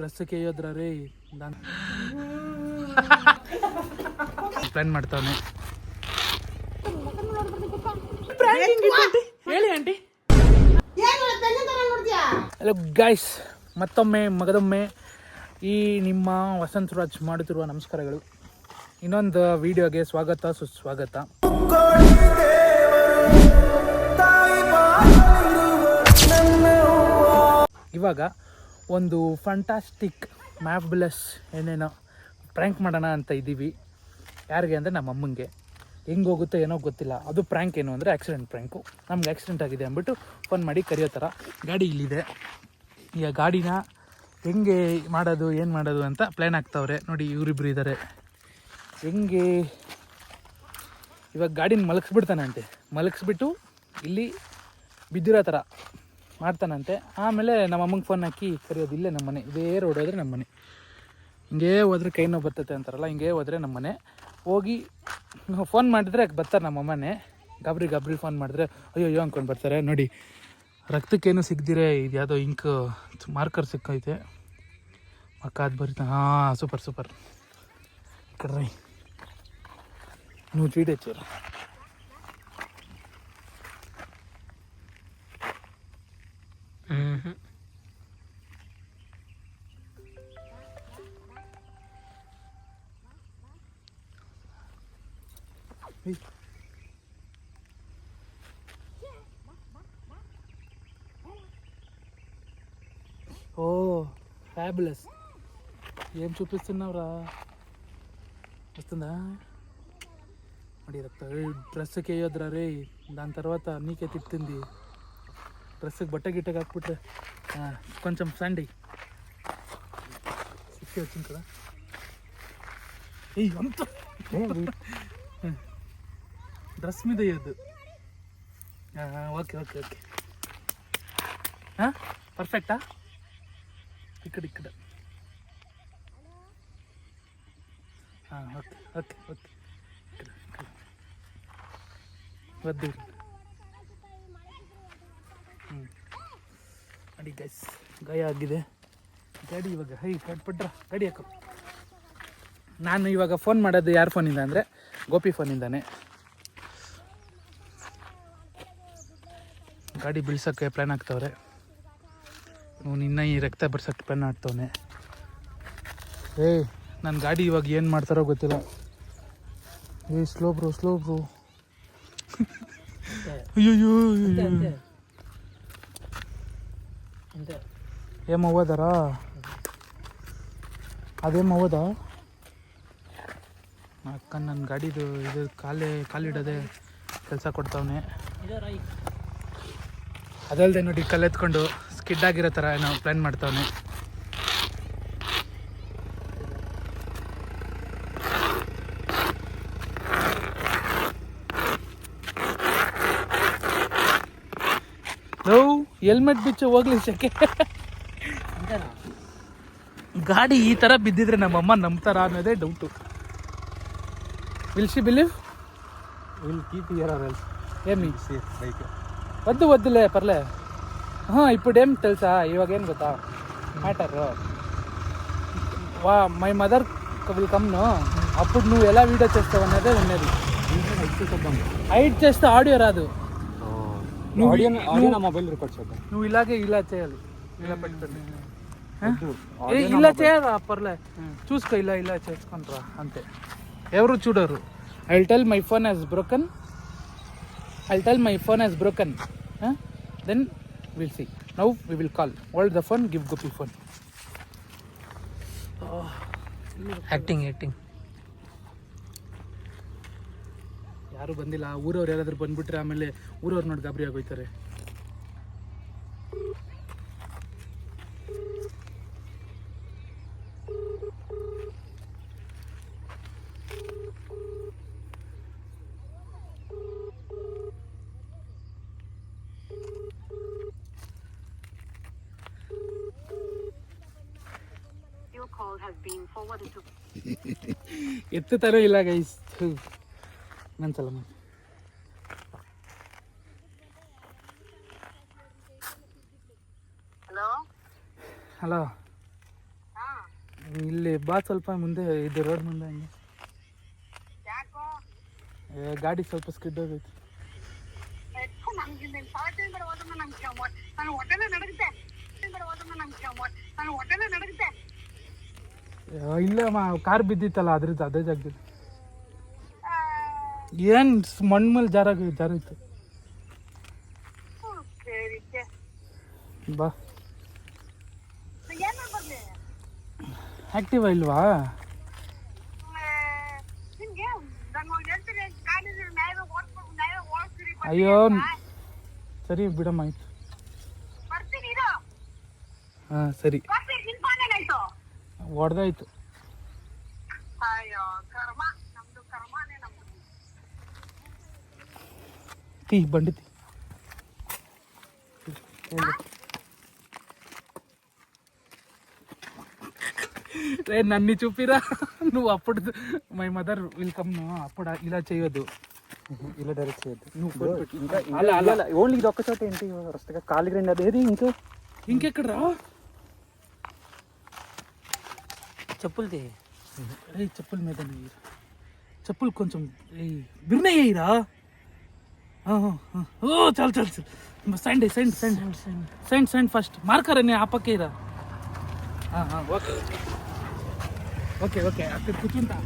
ಡ್ರೆಸ್ಸಕ್ಕೆ ಯೋದ್ರ ರೀ ಪ್ಲಾನ್ ಮಾಡ್ತಾವನೆ. ಹೇಳಿ aunty. Hello guys, ಮತ್ತೊಮ್ಮೆ ಮಗದೊಮ್ಮೆ ಈ ನಿಮ್ಮ ವಸಂತರಾಜ್ ಮಾಡುತ್ತಿರುವ ನಮಸ್ಕಾರಗಳು. ಇನ್ನೊಂದು ವಿಡಿಯೋಗೆ ಸ್ವಾಗತ ಸುಸ್ವಾಗತ. ಇವಾಗ ಒಂದು ಫ್ಯಾಂಟಾಸ್ಟಿಕ್ ಮ್ಯಾಬ್ಲೆಸ್ ಏನೇನೋ ಪ್ರ್ಯಾಂಕ್ ಮಾಡೋಣ ಅಂತ ಇದ್ದೀವಿ. ಯಾರಿಗೆ ಅಂದರೆ ನಮ್ಮ ಅಮ್ಮಂಗೆ. ಹೆಂಗೆ ಹೋಗುತ್ತೋ ಏನೋ ಗೊತ್ತಿಲ್ಲ. ಅದು ಪ್ರ್ಯಾಂಕ್ ಏನು ಅಂದರೆ ಆಕ್ಸಿಡೆಂಟ್ ಪ್ರ್ಯಾಂಕು. ನಮ್ಗೆ ಆಕ್ಸಿಡೆಂಟ್ ಆಗಿದೆ ಅಂದ್ಬಿಟ್ಟು ಫೋನ್ ಮಾಡಿ ಕರೆಯೋ ಥರ. ಗಾಡಿ ಇಲ್ಲಿದೆ. ಈಗ ಗಾಡಿನ ಹೆಂಗೆ ಮಾಡೋದು ಏನು ಮಾಡೋದು ಅಂತ ಪ್ಲ್ಯಾನ್ ಆಗ್ತಾವ್ರೆ. ನೋಡಿ ಇವರಿಬ್ರು ಇದ್ದಾರೆ. ಹೆಂಗೆ ಇವಾಗ ಗಾಡಿನ ಮಲಗಿಸ್ಬಿಡ್ತಾನಂತೆ. ಮಲಗಿಸ್ಬಿಟ್ಟು ಇಲ್ಲಿ ಬಿದ್ದಿರೋ ಥರ ಮಾಡ್ತಾನಂತೆ. ಆಮೇಲೆ ನಮ್ಮ ಅಮ್ಮಂಗೆ ಫೋನ್ ಹಾಕಿ ಕರೆಯೋದು. ಇಲ್ಲೇ ನಮ್ಮ ಮನೆ, ಇದೇ ರೋಡ್ ಹೋದರೆ ನಮ್ಮ ಮನೆ. ಹಿಂಗೇ ಹೋದ್ರೆ ಕೈ ನೋವು ಬರ್ತೈತೆ ಅಂತಾರಲ್ಲ, ಹಿಂಗೇ ಹೋದರೆ ನಮ್ಮ ಮನೆ. ಹೋಗಿ ಫೋನ್ ಮಾಡಿದ್ರೆ ಬರ್ತಾರೆ ನಮ್ಮ ಅಮ್ಮನೇ. ಗಾಬರಿ ಫೋನ್ ಮಾಡಿದ್ರೆ ಅಯ್ಯೋ ಅಂದ್ಕೊಂಡು ಬರ್ತಾರೆ. ನೋಡಿ ರಕ್ತಕ್ಕೇನು ಸಿಗದಿರೆ ಇದು ಯಾವುದೋ ಇಂಕ್ ಮಾರ್ಕರ್ ಸಿಕ್ಕೈತೆ. ಅದು ಬರೀತಾ. ಹಾಂ, ಸೂಪರ್ ಕಡ್ರಿ ನೀವು ಚೀಟ್ ಹೆಚ್ಚರು. ఓ ఫ్యాబులస్. ఏం చూపిస్తున్నావురా? వస్తుందా? మరి డ్రెస్కి వేయొద్దురా రే. దాని తర్వాత నీకే తిట్టింది. డ్రెస్కి బట్ట గిట్టగా ಹಾಕ್ಬಿಟ್ರೆ కొంచెం సండి సిక్కి వచ్చింది కదా. అంత డ్రెస్ మీద వేయద్దు. ఓకే పర్ఫెక్టా? ఇక్కడ ఓకే వద్దు. ನೋಡಿ ಗೈಸ್, ಗಾಯ ಆಗಿದೆ. ಗಾಡಿ ಇವಾಗ ಪಟ್ರ ಗಾಡಿ ಹಾಕೋ. ನಾನು ಇವಾಗ ಫೋನ್ ಮಾಡೋದು ಯಾರ ಫೋನಿಂದ ಅಂದರೆ ಗೋಪಿ ಫೋನಿಂದಾನೆ. ಗಾಡಿ ಬೀಳ್ಸೋಕ್ಕೆ ಪ್ಲ್ಯಾನ್ ಆಗ್ತವ್ರೆ. ಇನ್ನು ಈ ರಕ್ತ ಬರ್ಸೋಕ್ಕೆ ಪ್ಲ್ಯಾನ್ ಆಗ್ತವನೆ. ನನ್ನ ಗಾಡಿ ಇವಾಗ ಏನು ಮಾಡ್ತಾರೋ ಗೊತ್ತಿಲ್ಲ. Slow bro. అయ్యో ఏమవ్వదరా? అదేమవ్వదా? ಅಕ್ಕ ನನ್ನ ಗಾಡಿದು ಇದು ಕಾಲಿಡೋದೆ ಕೆಲಸ ಕೊಡ್ತಾವನೆ. ಅದಲ್ಲದೆ ನೋಡಿ ಕಲ್ಲೆತ್ಕೊಂಡು ಸ್ಕಿಡ್ ಆಗಿರೋ ಥರ ಏನೋ ಪ್ಲ್ಯಾನ್ ಮಾಡ್ತಾವನೆ. ಹೆಲ್ಮೆಟ್ ಬಿಚ್ಚು ಹೋಗ್ಲಿ ಸೆಕೆ. ಗಾಡಿ ಈ ಥರ ಬಿದ್ದಿದ್ರೆ ನಮ್ಮಮ್ಮ ನಂಬ್ತಾರ ಅನ್ನೋದೇ doubt. Will she believe? Will keep here or else ఏమి బైక్ వద్దులే పర్లే. ఇప్పుడు ఏం తెలుసా, ఇవాగ ఏం ಗೊತ್ತಾ matter? My mother will come no. అప్పుడు నువ్వు ఎలా వీడియో చేస్తావు అన్నదే ఉన్నది. హైడ్ చేస్తే ఆడియో రాదు. మొబైల్ రికార్డ్ చేద్దాం. నువ్వు ఇలా చేయాలి. ఇలా పెట్టుకోండి. ఇలా చేయరా పర్లే, చూసుకో. ఇలా చేసుకుంటారా అంతే. ఎవరు చూడరు. I will tell my phone has broken. Then will see. Now we will call. Hold the phone, give Gopi phone. Acting ಯಾರು ಬಂದಿಲ್ಲ. ಊರವ್ರು ಯಾರಾದರೂ ಬಂದುಬಿಟ್ರೆ ಆಮೇಲೆ ಊರವ್ರು ನೋಡಿ ಗಾಬರಿ ಆಗೋಯ್ತಾರೆ. ಎತ್ತುತ್ತಾರೋ ಇಲ್ಲ ಗೈಸ್. ನನ್ಸಲ ಹಲೋ ಇಲ್ಲಿ ಬಾ ಸ್ವಲ್ಪ ಮುಂದೆ ಇದು ರೋಡ್ ಮುಂದೆ ಹಂಗೆ ಗಾಡಿ ಸ್ವಲ್ಪ ಸ್ಕಿಡ್ ಹೋಗೈತಿ. ಇಲ್ಲ ಕಾರ್ ಬಿದ್ದಿತ್ತಲ್ಲ ಅದ್ರದ್ದು ಅದೇ ಜಾಗದಲ್ಲಿ ಏನು ಮಣ್ಣು ಮೇಲೆ ಜಾರಿತ್ತು. ಬಾ ಆಕ್ಟಿವಾ ಇಲ್ವಾ? ಅಯ್ಯೋ ಸರಿ ಬಿಡಮ್ಮ ಆಯ್ತು. ಹಾಂ ಸರಿ ಹೊಡೆದಾಯ್ತು. తీ బండి తీ. రే నన్ను చూపిరా నువ్వు అప్పుడు మై మదర్ వెల్కమ్ అప్పుడు ఇలా చేయొద్దు, ఇలా డైరెక్ట్ చేయొద్దు. నువ్వు ఇంకా అలా అలా ఓన్లీ ఇది ఒక్క చోట ఏంటి వరుసగా కాలికి రెండు అదేది ఇంకెక్కడ రా చెప్పులు తీ. చెప్పుల మీద చెప్పులు కొంచెం విరినయ్యాయిరా. ఓ చాలు చాలు చాలు send send send send send first marker అని ఆ పక్కేరా. ఓకే ఓకే ఓకే అక్కడ కూర్చుంటా.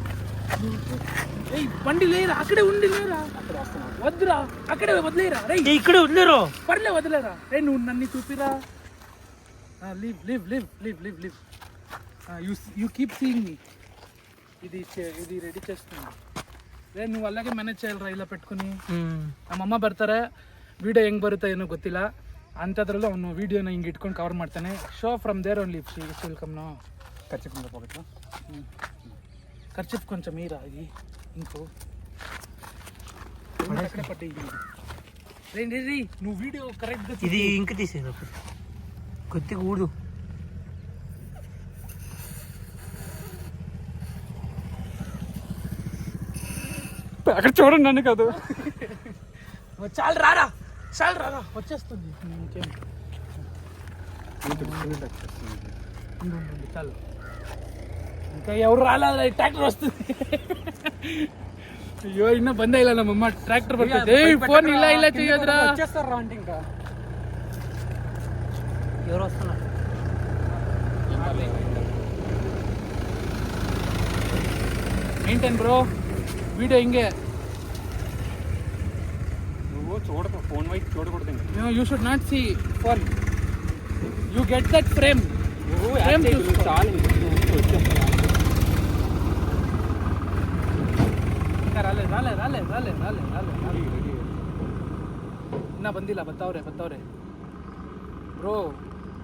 బండి లేరా అక్కడే ఉండి లేరా వద్దురా అక్కడే వదిలేరా రే ఇక్కడే వదిలేరు పర్లే వదిలేరా రే నువ్వు నన్ను చూపిరా. Live live live live live live you keep seeing me. ఇది రెడీ చేస్తున్నాను ರೇ ನೀವು ಅಲ್ಲಾಗೆ ಮ್ಯಾನೇಜ್ చేయాలరా ಇಲ್ಲ పెట్టుకుని. ನಮ್ಮಮ್ಮ ಬರ್ತಾರೆ, ವೀಡಿಯೋ ಹೆಂಗೆ ಬರುತ್ತೆ ಏನೋ ಗೊತ್ತಿಲ್ಲ, ಅಂಥದ್ರಲ್ಲೂ ಅವನು ವೀಡಿಯೋನ ಹಿಂಗೆ ಇಟ್ಕೊಂಡು ಕವರ್ ಮಾಡ್ತಾನೆ. Show from there only welcome no. ఖర్చు పోగొట్టు ఖర్చు కొంచెం మీరా ఇది ఇంకో అక్కడే పట్టి రే రే నువ్వు వీడియో కరెక్ట్గా ఇది ఇంక తీసేది కొద్దిగా ఊడు. అక్కడ చూడండి నన్ను కాదు. చాలు రారా చాలు రారా వచ్చేస్తుంది. చాలు ఇంకా ఎవరు రాలేదు, ట్రాక్టర్ వస్తుంది. అయ్యో ఇన్న బంద్ అయ్యా నమ్మమ్మ ట్రాక్టర్ పడుతుంది. ఫోన్ ఇలా ఇలా చేయదురా వచ్చేస్తారా అంటే ఇంకా ఎవరు వస్తున్నారు. ఏంటని బ్రో వీడియో ಹಿಂಗೆ నువ్వు చూడకు, ఫోన్ వైపు చూడకూడదు. You should not see phone, you get that frame. Frame చాలు ఇంకా రాలే రాలే రాలే రాలే రాలే రాలే ಇನ್ನೂ ಬಂದಿಲ್ಲ. ಬತ್ತವ್ರೆ ಬ್ರೋ,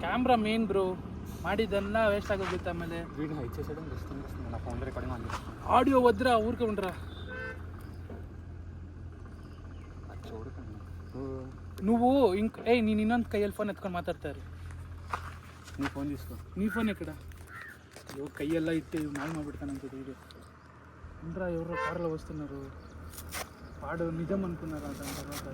ಕ್ಯಾಮ್ರಾ ಮೇನ್ ಬ್ರೋ, ಮಾಡಿದ್ದೆಲ್ಲ ವೇಸ್ಟ್ ಆಗೋಗುತ್ತೆ. ಆಮೇಲೆ ఆడియో వద్దురా ఊరికే ఉండరా. నువ్వు ఇంక నేను ಇನ್ನೊಂದು కైಯಲ್ಲಿ ఫోన్ ఎత్తుకొని మాట్లాడతారు. నీ ఫోన్ తీసుకో. నీ ఫోన్ ఎక్కడ? కయ్యెల్లా ఇట్టి మాయ ಮಾಡ್ಬಿಡ್ತಾನಂತ వీడియో. ఉండరా, ఎవరో కార్లో వస్తున్నారు, వాడు నిజం అనుకున్నారా దాని తర్వాత.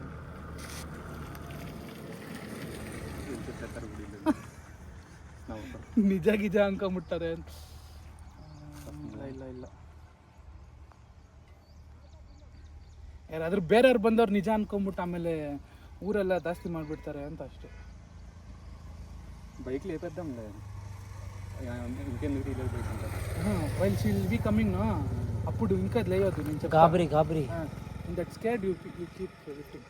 ನಿಜ ಗಿಜ ಅನ್ಕೊಂಬಿಟ್ಟಾರೆ. ಇಲ್ಲ ಇಲ್ಲ ಯಾರಾದ್ರೂ ಬೇರೆಯವ್ರು ಬಂದವ್ರು ನಿಜ ಅನ್ಕೊಂಬಿಟ್ಟು ಆಮೇಲೆ ఊరెಲ್ಲ ಜಾಸ್ತಿ ಮಾಡಿಬಿಡ್ತಾರೆ ಅಂತ ಅಷ್ಟೇ. బైక్ లేపేద్దాం ఇంకేం while she will be coming అప్పుడు ఇంకా లేయొద్దు. నేను గాబరి గాబరి in that scared you keep lifting.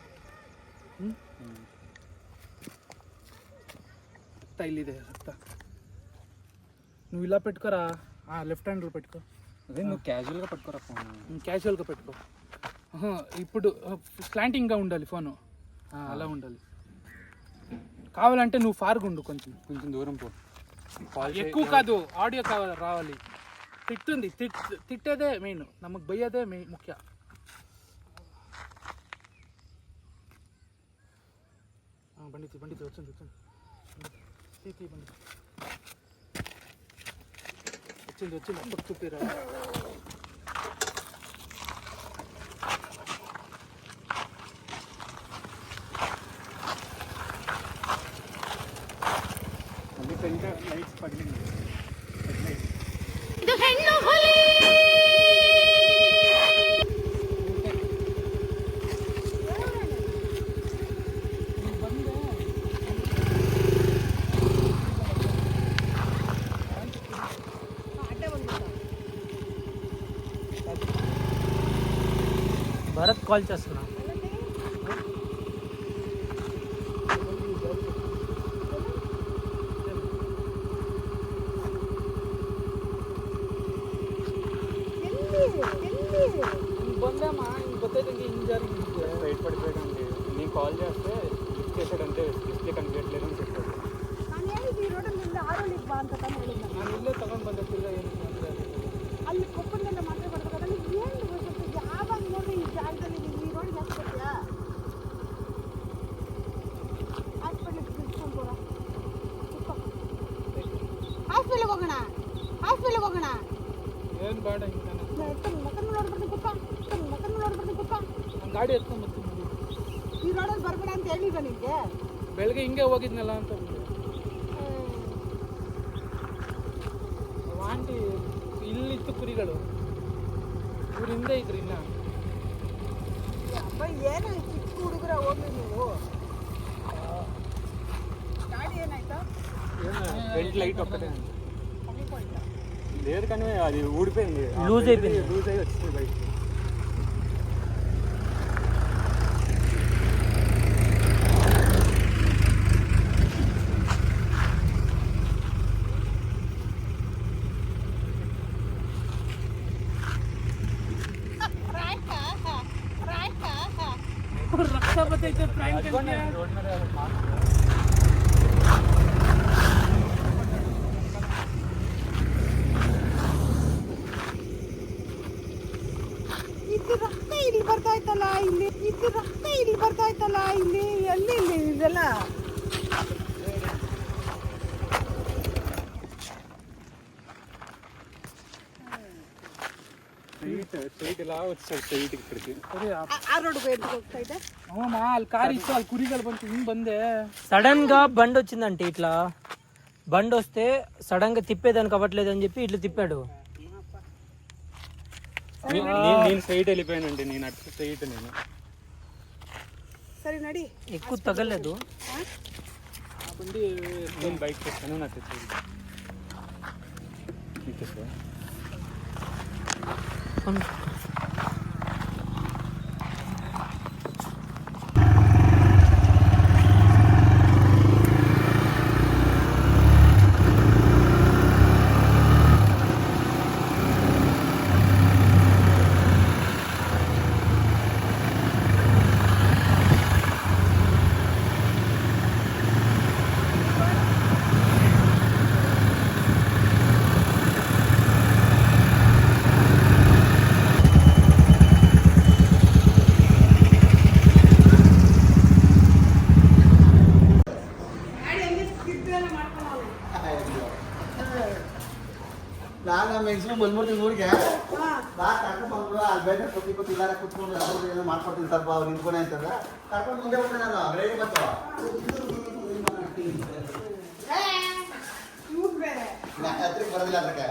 రక్త ఇಲ್ಲಿದೆ రక్త. నువ్వు ఇలా పెట్టుకోరా, లెఫ్ట్ హ్యాండ్లో పెట్టుకో. అదే నువ్వు క్యాజువల్గా పెట్టుకోరా ఫోన్. క్యాజువల్గా పెట్టుకో. ఇప్పుడు స్లాంటింగ్గా ఉండాలి ఫోను, అలా ఉండాలి. కావాలంటే నువ్వు ఫార్గా ఉండు, కొంచెం కొంచెం దూరం పో. ఎక్కువ కాదు, ఆడియో కావాలి రావాలి. తిట్టుంది, తిట్టేదే మెయిన్, నమ్మకు బయ్యేదే ముఖ్య. బండి బండి వచ్చింది బండి వచ్చింది అప్పుడు చూపిరా. లైట్స్ పగిలింది. ಹೆಣ್ಣು ಹುಲಿ. భరత్ కాల్ చేస్తున్నా. ಬಂದమ్మా ಗೊತ್ತైతే ఇంక జరిగింది బయట పడిపోయాడండి. నేను కాల్ చేస్తే లిఫ్ట్ చేశాడంటే డిస్ప్లే కనిపించట్లేదు అని చెప్పాడు. ನಾನು ಇಲ್ಲೇ ತಗೊಂಡು ಬಂದೆ ತಿರ್ಗಾ ಏನು ಅಲ್ಲಿ ಕೊಪ್ಪಳದಿಂದ ಮಾತ್ರ ಬರ್ಬೇಕಾದ್ರೆ ಏನು ಗೊತ್ತಿತ್ತು ಯಾವಾಗ ನೋಡಿ ಈ ಜಾಗದಲ್ಲಿ ಈ ರೋಡಿಗೆ ಹಾಕ್ಬೇಕಿಯಾ ಹಾಸ್ಪಿಟ್ಲಿಗೆ ಬಿಡ್ಸ್ಕೊಂಡು ಹೋಗೋಣ ಹಾಸ್ಪಿಟ್ಲಿಗೆ ಹೋಗೋಣ ಹಾಸ್ಪಿಟ್ಲಿಗೆ ಹೋಗೋಣ ಏನು ಬೇಡ ಹಿಂಗೆ ಮಕ್ಕಳು ನೋಡ್ಬಿಡ್ತೀನಿ ಕುಕ್ಕ ಮಕ್ಕಳು ನೋಡ್ಬಿಡ್ತೀನಿ ಕುಕ್ಕ ನಾನು ಗಾಡಿ ಎತ್ಕೊಂಡು ಬರ್ತೀನಿ ಈ ರೋಡಲ್ಲಿ ಬರ್ಬೇಡ ಅಂತ ಹೇಳಿಲ್ವ ನಿಮಗೆ ಬೆಳಗ್ಗೆ ಹಿಂಗೆ ಹೋಗಿದ್ನಲ್ಲ ಅಂತ ಆಂಟಿ ಇಲ್ಲಿತ್ತು ಕುರಿಗಳು ಇವ್ರ ಹಿಂದೆ ಇದ್ರಿ ಇನ್ನ ಅಪ್ಪ ಏನು ಚಿಕ್ಕ ಹುಡುಗರ ಹೋಗ್ಲಿ ನೀವು ಗಾಡಿ ಏನಾಯ್ತು బెల్ట్ లైట్ ఒక్కటే లేదు కానీ అది ఊడిపోయింది. లూజ్ అయిపోయింది. లూజ్ అయ్యి వచ్చింది బయటికి. ರಕ್ಷಾ ಬತ್ತೈತೆ ಫ್ರಾಂಕ್ రోడ్ మీద ಇದು ರಕ್ತ ಇಲ್ಲಿ ಬರ್ತಾ ಇತ್ತಲ್ಲ ಇಲ್ಲಿ ಇದು ರಕ್ತ ಇಲ್ಲಿ ಬರ್ತಾ ಇತ್ತಲ್ಲ ಇಲ್ಲಿ ಎಲ್ಲಿ ಇಲ್ಲಿ ಇದೆಲ್ಲ స్ట్రైట్ ఇలా వచ్చాడు స్ట్రైట్ ఇక్కడికి. ಸರಿ ಆ ರೋಡ್ಗೆ ಎಲ್ಲಿ ಹೋಗ್ತಾ ಇದೆ ಅವಮ್ಮ ಅಲ್ಲಿ ಕಾರ್ ಇತ್ತು ಅಲ್ಲಿ ಕುರಿಗಳು ಬಂತು ಹಿಂಗೆ ಬಂದೆ సడన్ గా బండి వచ్చిందంటే ఇట్లా బండి వస్తే సడన్ గా తిప్పేదానికి అవ్వట్లేదు అని చెప్పి ఇట్లా తిప్పాడు. నేను స్ట్రైట్ వెళ్ళిపోయానండి. నేను అటు స్ట్రైట్ నేను సరే నడి ఎక్కువ తగలేదు. ಆ ಬಂಡಿ నేను బైక్ చేస్తాను నాకు తెచ్చేది. ನಾನು ಮ್ಯಾಕ್ಸಿಮಮ್ ಬಂದ್ಬಿಡ್ತೀನಿ ಊರಿಗೆ ಬಾ ಕರ್ಕೊಂಡು ಬಂದ್ಬಿಡು ಅಲ್ಲಿ ಬೇಗ ಕೊತ್ತಿ ಇಲ್ಲಾರ ಕುತ್ಕೊಂಡು ಅದ್ರ ಏನೋ ಮಾಡ್ಕೊಡ್ತೀನಿ ಸ್ವಲ್ಪ ಅವ್ರು ನಿಂತ್ಕೊಂಡೆ ಅಂತಂದ್ರೆ ಕರ್ಕೊಂಡು ಮುಂದೆ ಹೋಗ್ತೀನಿ ನಾನು ರೆಡಿ ಬಂತು ಹತ್ರಕ್ಕೆ ಬರೋದಿಲ್ಲ ಅದಕ್ಕೆ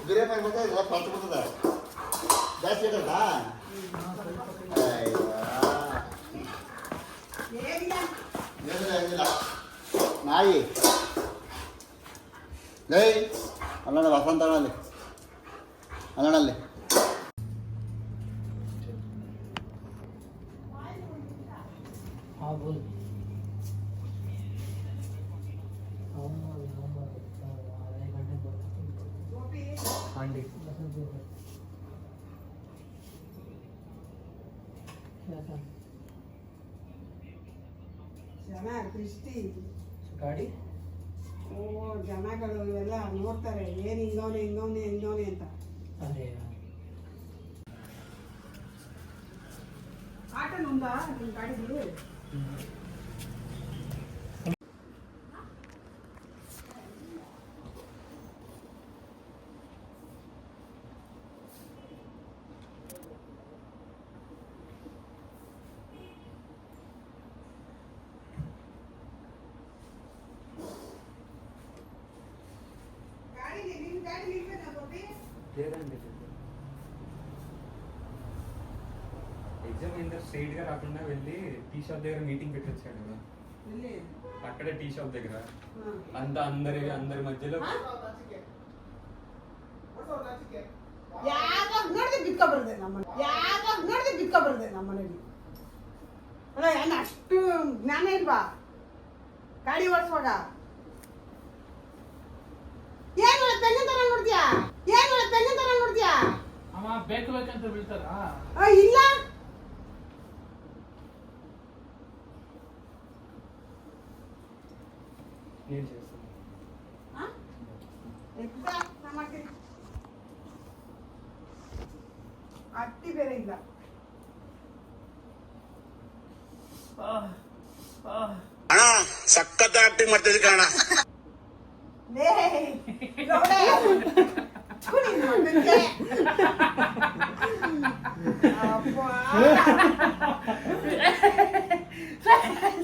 ಬಿರಿಯಾನಿ ಆಗ್ಬಿಟ್ಟು ಇವತ್ತು ಹೊತ್ತು ಬರ್ತದೆ ಜಾಸ್ತಿ ಇರಲ್ಲ ಏನಿಲ್ಲ ನಾಯಿ ಲೈ ಅಲ್ಲಣ್ಣ ವಸಂತ ಅಣ್ಣಲ್ಲಿ ಅಲ್ಲಣ್ಣಲ್ಲಿ ಜನ ದೃಷ್ಟಿ ಗಾಡಿ ಓ ಜನಗಳು ಇವೆಲ್ಲ ನೋಡ್ತಾರೆ ಏನು ಹಿಂಗವನೆ ಅಂತ ಆಟನುಂದಾ ನಿಮ್ಮ ಗಾಡಿಗೆ ಗಾಡಿ ನಿಲ್ಬೇಕ లేదండి ఎగ్జామ్ ఏంటో స్ట్రైట్ గా రాకుండా వెళ్ళి టీ షాప్ దగ్గర మీటింగ్ పెట్టొచ్చాడు కదా అక్కడే టీ షాప్ దగ్గర అంతా అందరి మధ్యలో ಯಾವಾಗ ನೋಡಿದ್ರೆ ಬಿಕ್ಕ ಬರ್ತದೆ ನಮ್ಮನೇಲಿ ಅಲ್ಲ ಏನು ಅಷ್ಟು ಜ್ಞಾನ ಇಲ್ವಾ ಗಾಡಿ ಓಡಿಸುವಾಗ ಏನು ಪೆನ್ನ ತರ ನೋಡ್ತೀಯಾ ಅಮ್ಮ ಬೇಕು ಬೇಕಂತ ಬೀಳ್ತಾರ ಇಲ್ಲ నేను చేస్తాను ಅಟ್ಟಿ ಬೇರೆ ಇಲ್ಲ ಅಣ್ಣ ಸಖತ್ ಆಕ್ಟಿಂಗ್ ಮಾಡ್ತಿದ್ದೆ ಕಣ.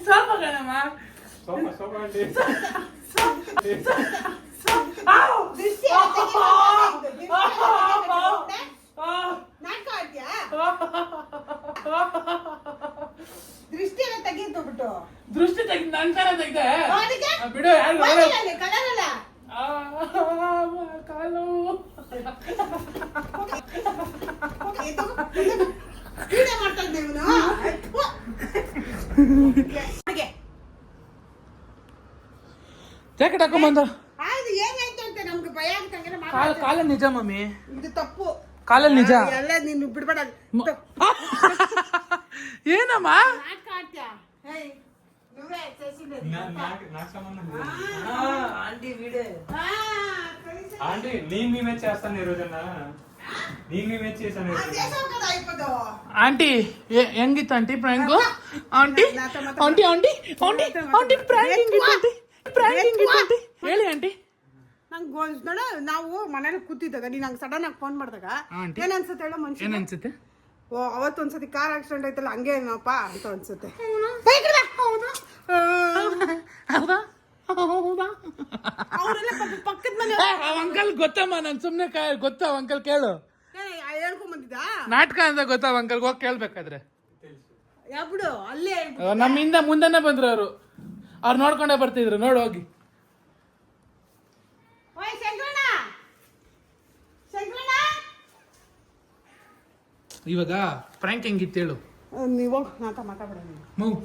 ಸ್ವಲ್ಪ ಕಣಮ್ಮ ಸೋಪ ಅಂడి ದೃಷ್ಟಿ ಎಲ್ಲ ತೆಗೆದು ಬಿಟ್ಟು ದೃಷ್ಟಿ ತೆಗ್ದು ನನ್ ತರ ತೆಗ್ದೆ ಅದಕ್ಕೆ? ಬಿಡು ಯಾರು ಕಲರ್ ಅಲ್ಲ ಕಾಲು ವಿಡಿಯೋ ಮಾಡ್ತಾ ಇದ್ದೆ ಇವನು ಜಾಕೆಟ್ ಹಾಕೊಂಬಂದ ಆಯ್ತು ಏನಾಯ್ತು ಅಂತ ನಮ್ಗೆ ಭಯ ಆಗ್ತಂಗೆ ಕಾಲಲ್ಲಿ ನಿಜ ಮಮ್ಮಿ ಇದು ತಪ್ಪು ಕಾಲಲ್ಲಿ ನಿಜ ಎಲ್ಲ ನೀನು ಬಿಡ್ಬೇಡ ಏನಮ್ಮ ನಾಟಕ ಆಡ್ತೀಯ నువ్వే చేసింది నాకు సంబంధం ఆంటీ వీడే ఆంటీ నేను మీ మీద చేస్తాను ఈ రోజన్నా నేను మీ మీద చేశాను ಆಂಟಿ ಹೆಂಗಿತ್ತು aunty prank aunty aunty aunty aunty aunty prank ಹೆಂಗಿತ್ತು ಆಂಟಿ ಪ್ರಾಂಕ್ ಹೆಂಗಿತ್ತು ಆಂಟಿ ಹೇಳಿ ಆಂಟಿ ನಂಗೆ ನೋಡ ನಾವು ಮನೇಲಿ ಕೂತಿದ್ದಾಗ ನೀನು ನಂಗೆ ಸಡನ್ ಆಗಿ ಫೋನ್ ಮಾಡಿದಾಗ ಏನ್ ಅನ್ಸುತ್ತೆ ಹೇಳೋ ಮನುಷ್ಯ ಏನ್ ಅನ್ಸುತ್ತೆ ಓ ಅವತ್ತೊಂದ್ಸತಿ ಕಾರ್ ಆಕ್ಸಿಡೆಂಟ್ ಆಯ್ತಲ್ಲ ಹಂಗೆ ಏನಪ್ಪ ಅಂತ ಅನ್ಸುತ್ತೆ ಅವರೆಲ್ಲ ಪಕ್ಕದ ಮನೆ ಅಂಕಲ್ ಗೊತ್ತಮ್ಮ ನನ್ ಸುಮ್ನೆ ಗೊತ್ತಾ ಅಂಕಲ್ ಕೇಳು ಹೇಳ್ಕೊಂಡ್ ಬಂದಿದ್ದ ನಾಟಕ ಅಂತ ಗೊತ್ತಾ ಅಂಕಲ್ ಹೋಗಿ ಕೇಳ್ಬೇಕಾದ್ರೆ ಯಾವ ಬಿಡು ಅಲ್ಲೇ ನಮ್ಮಿಂದ ಮುಂದೆನೆ ಬಂದ್ರು ಅವ್ರು ನೋಡ್ಕೊಂಡೇ ಬರ್ತಿದ್ರು ನೋಡು ಹೋಗಿ ಇವಾಗ ಪ್ರಾಂಕ್ ಹೆಂಗಿತ್ತು ಹೇಳು ನೀವು ನಾಟ ಮಾತಾಡ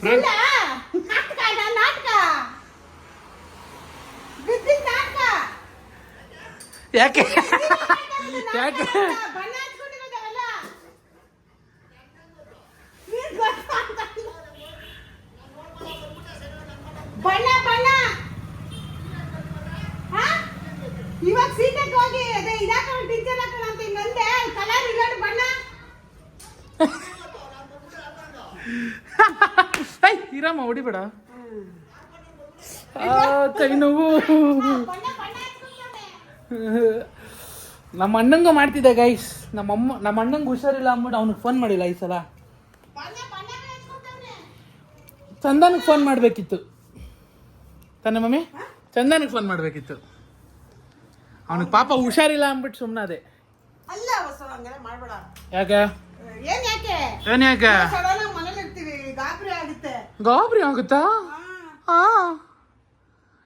ಪ್ರಾಂಕ್ ಯಾಕೆ ಯಾಕೆ ಬಣ್ಣ ಬಣ್ಣ ಇವಾಗ ಸೀಟಕ್ಕೆ ಹೋಗಿ ಅದೇ ಇದಾಕ ಟೀಚರ್ ಹಾಕೋಣ ಅಂತ ಹಿಂಗಂದೆ ಕಲರ್ ಇಲ್ಲ ಬಣ್ಣ ಇರಮ್ಮ ಹೊಡಿಬೇಡ ಕೈ ನೋವು ನಮ್ಮ ಅಣ್ಣಂಗೂ ಮಾಡ್ತಿದ್ದೆ ಗೈಸ್ ನಮ್ಮ ಅಣ್ಣಂಗೆ ಹುಷಾರಿಲ್ಲ ಅಂದ್ಬಿಟ್ಟು ಅವ್ನಿಗೆ ಫೋನ್ ಮಾಡಿಲ್ಲ ಈ ಸಲ ಚಂದನ್ಗೆ ಫೋನ್ ಮಾಡಬೇಕಿತ್ತು ತಾನೆ ಮಮ್ಮಿ ಚಂದನ್ಗೆ ಫೋನ್ ಮಾಡಬೇಕಿತ್ತು ಅವನಿಗೆ ಪಾಪ ಹುಷಾರಿಲ್ಲ ಅಂದ್ಬಿಟ್ಟು ಸುಮ್ಮನದೆ ಅಲ್ಲ ಹಂಗೆಲ್ಲ ಮಾಡ್ಬೇಡ ಯಾಕೆ ಏನ್ ಯಾಕೆ ಏನ್ ಯಾಕೆ ಸಡನ್ ಮನೇಲಿ ಇರ್ತೀವಿ ಗಾಬರಿ ಆಗುತ್ತೆ ಗಾಬರಿ ಆಗುತ್ತಾ ಹಾ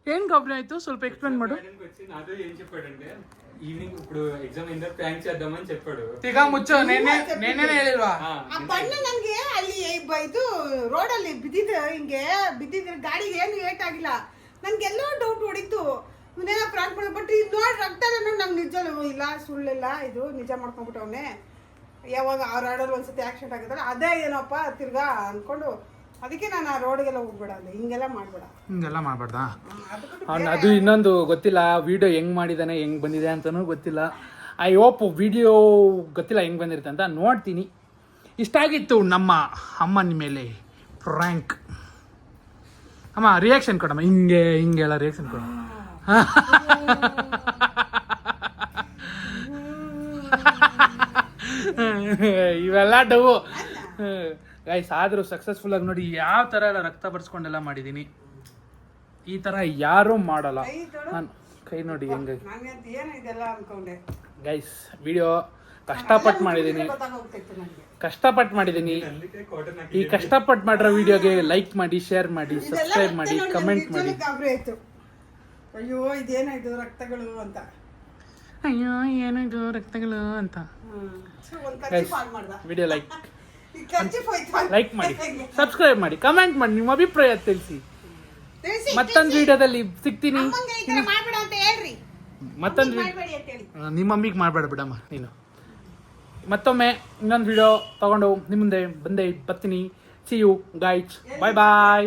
ఏం ಗಾಬರಿ ಆಯ್ತು ಸ್ವಲ್ಪ ಎಕ್ಸ್ಪ್ಲೇನ್ ಮಾಡು నాతో ఏం చెప్పాడంటే ఈవినింగ్ ఇప్పుడు ఎగ్జామ్ అయిందా ప్లాన్ చేద్దామని చెప్పాడు ಈಗ ಮುಚ್ಚು నేనే ಹೇಳಿಲ್ವಾ ಆ ಬಣ್ಣ ನಂಗೆ ಅಲ್ಲಿ ಇದು ರೋಡಲ್ಲಿ ಬಿದ್ದಿದ್ರೆ ಗಾಡಿಗೆ ಏನು ಏಟ್ ಆಗಿಲ್ಲ ನನ್ಗೆಲ್ಲೋ ಡೌಟ್ ಹೊಡಿತು ಇವನೇನೋ ಪ್ರಾಂಕ್ ಮಾಡಿ ಬಟ್ ಇದು ನೋಡಿ ರಕ್ತ ನೋಡಿ ನಂಗೆ ನಿಜವೂ ಇಲ್ಲ ಸುಳ್ಳಿಲ್ಲ ಇದು ನಿಜ ಮಾಡ್ಕೊಂಡ್ಬಿಟ್ಟವನೆ ಯಾವಾಗ ಆ ರೋಡಲ್ಲಿ ಒಂದ್ಸತಿ ಆಕ್ಸಿಡೆಂಟ್ ಆಗಿದ್ರೆ ಅದೇ ಏನಪ್ಪ ತಿರ್ಗಾ ಅನ್ಕೊಂಡು ಅದಕ್ಕೆ ನಾನು ಆ ರೋಡ್ಗೆಲ್ಲ ಹೋಗ್ಬೇಡ ಅಂದೆ ಹಿಂಗೆಲ್ಲ ಮಾಡ್ಬೇಡ ಹಿಂಗೆಲ್ಲ ಮಾಡ್ಬಾರ್ದಾ ಅದು ಇನ್ನೊಂದು ಗೊತ್ತಿಲ್ಲ ವಿಡಿಯೋ ಹೆಂಗ್ ಮಾಡಿದಾನೆ ಹೆಂಗ್ ಬಂದಿದೆ ಅಂತನೂ ಗೊತ್ತಿಲ್ಲ ಐ ಹೋಪ್ ವಿಡಿಯೋ ಗೊತ್ತಿಲ್ಲ ಹೆಂಗ್ ಬಂದಿರುತ್ತೆ ಅಂತ ನೋಡ್ತೀನಿ ಇಷ್ಟ ಆಗಿತ್ತು ನಮ್ಮ ಅಮ್ಮನ ಮೇಲೆ ಫ್ರ್ಯಾಂಕ್ ಅಮ್ಮ ರಿಯಾಕ್ಷನ್ ಕೊಡಮ್ಮ ಹಿಂಗೆಲ್ಲ ರಿಯಾಕ್ಷನ್ ಕೊಡ ಇವೆಲ್ಲ ಡವು ಗೈಸ್ ಆದರೂ ಸಕ್ಸಸ್ಫುಲ್ ಆಗಿ ನೋಡಿ ಯಾವ ಥರ ಎಲ್ಲ ರಕ್ತ ಬರ್ಸ್ಕೊಂಡೆಲ್ಲ ಮಾಡಿದ್ದೀನಿ ಈ ಥರ ಯಾರೂ ಮಾಡಲ್ಲ ನಾನು ಕೈ ನೋಡಿ ಹೆಂಗೆ ನಾನು ಏನು ಇದೆಲ್ಲ ಅನ್ಕೊಂಡೆ ಗೈಸ್ ವಿಡಿಯೋ ಕಷ್ಟಪಟ್ಟು ಮಾಡಿದ್ದೀನಿ, ಗೊತ್ತಾಗೋಗ್ತೈತೆ ನನಗೆ. ಕಷ್ಟಪಟ್ಟು ಮಾಡಿದ್ದೀನಿ. ಅಲ್ಲಿಗೆ ಕಾಟನ್ ಈ ಕಷ್ಟಪಟ್ಟು ಮಾಡಿರೋ ವಿಡಿಯೋಗೆ ಲೈಕ್ ಮಾಡಿ, ಶೇರ್ ಮಾಡಿ, ಇದೆಲ್ಲ ಸಬ್ಸ್ಕ್ರೈಬ್ ಮತ್ತೆ ಮಾಡಿ, ನೋಡಿ ಕಮೆಂಟ್ ನನಗೆ ಮಾಡಿ. ನಿಜವಾಗ್ಲೂ ಗಾಬರಿ ಆಯ್ತು. ಅಯ್ಯೋ ಇದೇನಾಯ್ತು ರಕ್ತಗಳು ಅಂತ. ಅಯ್ಯೋ ಏನಿದು ರಕ್ತಗಳು ಅಂತ. ಒಂದ್ ಗೈಸ್ ಖರ್ಚು ಹಾಳು ಮಾಡ್ದ. ವಿಡಿಯೋ ಲೈಕ್ ಈ ಖರ್ಚು ಹೋಯ್ತು. ಲೈಕ್ ಮಾಡಿ, ಸಬ್ಸ್ಕ್ರೈಬ್ ಮಾಡಿ, ಕಮೆಂಟ್ ಮಾಡಿ, ನಿಮ್ಮ ಅಭಿಪ್ರಾಯ ತಿಳಿಸಿ. ತಿಳಿಸಿ, ಮತ್ತೊಂದು ವಿಡಿಯೋದಲ್ಲಿ ಸಿಗ್ತೀನಿ. ಅಮ್ಮಂಗೆ ಈ ಥರ ಮಾಡ್ಬೇಡ ಅಂತ ಹೇಳ್ರಿ. ಮತ್ತೊಂದು ಮಾಡ್ಬೇಡಿ ಅಂತ ಹೇಳಿ. ನಿಮ್ಮ ಮಮ್ಮಿಗೆ ಮಾಡಬೇಡ ಬಿಡಮ್ಮ ನೀನು. ಮತ್ತೊಮ್ಮೆ ಇನ್ನೊಂದು ವಿಡಿಯೋ ತಗೊಂಡು ನಿಮ್ಮ ಮುಂದೆ ಬರ್ತೀನಿ. See you guys, bye bye.